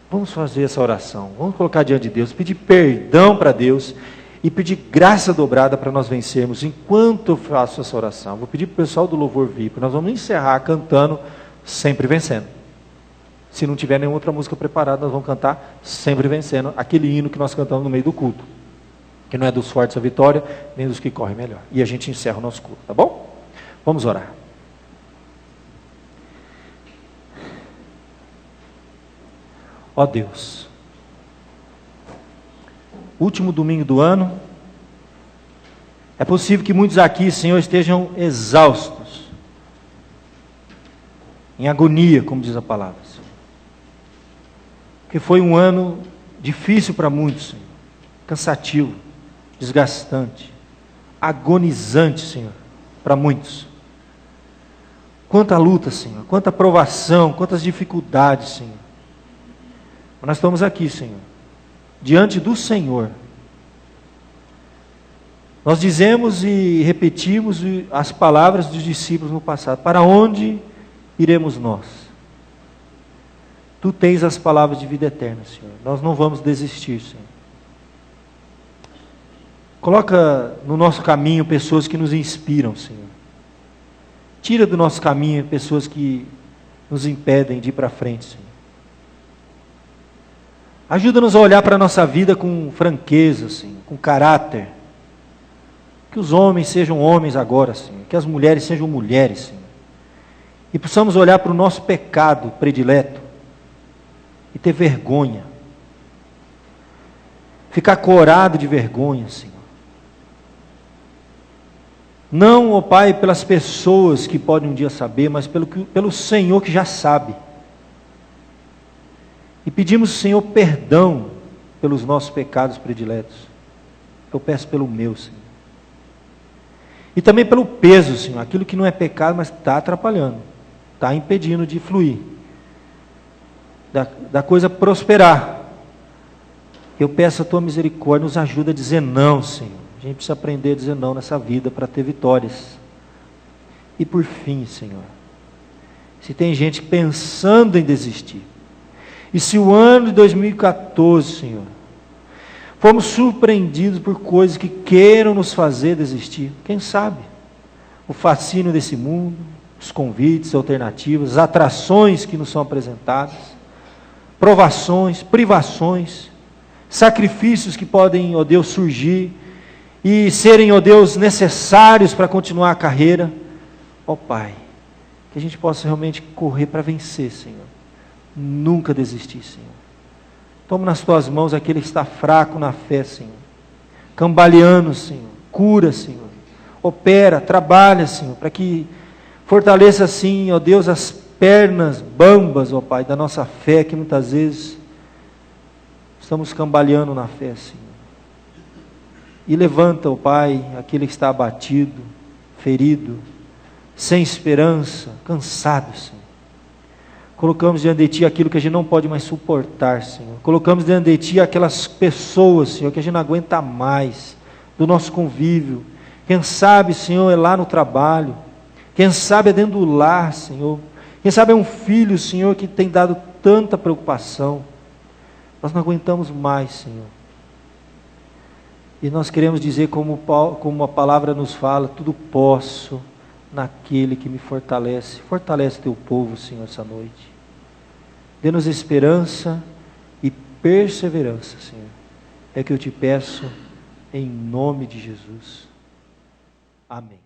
Vamos fazer essa oração, vamos colocar diante de Deus, pedir perdão para Deus e pedir graça dobrada para nós vencermos. Enquanto eu faço essa oração, vou pedir para o pessoal do louvor vir, nós vamos encerrar cantando Sempre Vencendo. Se não tiver nenhuma outra música preparada, nós vamos cantar Sempre Vencendo, aquele hino que nós cantamos no meio do culto, que não é dos fortes a vitória, nem dos que correm melhor. E a gente encerra o nosso culto, tá bom? Vamos orar. Ó Deus, último domingo do ano, é possível que muitos aqui, Senhor, estejam exaustos, em agonia, como diz a palavra, Senhor. Porque foi um ano difícil para muitos, Senhor, cansativo, desgastante, agonizante, Senhor, para muitos. Quanta luta, Senhor, quanta provação, quantas dificuldades, Senhor. Mas nós estamos aqui, Senhor, diante do Senhor. Nós dizemos e repetimos as palavras dos discípulos no passado: para onde iremos nós? Tu tens as palavras de vida eterna, Senhor. Nós não vamos desistir, Senhor. Coloca no nosso caminho pessoas que nos inspiram, Senhor. Tira do nosso caminho pessoas que nos impedem de ir para frente, Senhor. Ajuda-nos a olhar para a nossa vida com franqueza, Senhor, com caráter. Que os homens sejam homens agora, Senhor. Que as mulheres sejam mulheres, Senhor. E possamos olhar para o nosso pecado predileto e ter vergonha ficar corado de vergonha, Senhor. Não, ó Pai, pelas pessoas que podem um dia saber, mas pelo Senhor que já sabe. E pedimos, Senhor, perdão pelos nossos pecados prediletos. Eu peço pelo meu, Senhor. E também pelo peso, Senhor, aquilo que não é pecado, mas está atrapalhando, está impedindo de fluir, da coisa prosperar. Eu peço a Tua misericórdia, nos ajuda a dizer não, Senhor. A gente precisa aprender a dizer não nessa vida para ter vitórias. E por fim, Senhor, se tem gente pensando em desistir, e se o ano de 2014, Senhor, fomos surpreendidos por coisas que queiram nos fazer desistir, quem sabe? O fascínio desse mundo, os convites, alternativas, as atrações que nos são apresentadas, provações, privações, sacrifícios que podem, ó Deus, surgir e serem, ó Deus, necessários para continuar a carreira. Ó Pai, que a gente possa realmente correr para vencer, Senhor. Nunca desistir, Senhor. Toma nas Tuas mãos aquele que está fraco na fé, Senhor. Cambaleando, Senhor. Cura, Senhor. Opera, trabalha, Senhor, para que fortaleça assim, ó Deus, as pernas bambas, ó Pai, da nossa fé, que muitas vezes estamos cambaleando na fé, Senhor. E levanta, ó Pai, aquele que está abatido, ferido, sem esperança, cansado, Senhor. Colocamos diante de Ti aquilo que a gente não pode mais suportar, Senhor. Colocamos diante de Ti aquelas pessoas, Senhor, que a gente não aguenta mais, do nosso convívio. Quem sabe, Senhor, é lá no trabalho. Quem sabe é dentro do lar, Senhor. Quem sabe é um filho, Senhor, que tem dado tanta preocupação. Nós não aguentamos mais, Senhor. E nós queremos dizer como a palavra nos fala, tudo posso naquele que me fortalece. Fortalece Teu povo, Senhor, essa noite. Dê-nos esperança e perseverança, Senhor. É o que eu Te peço, em nome de Jesus. Amém.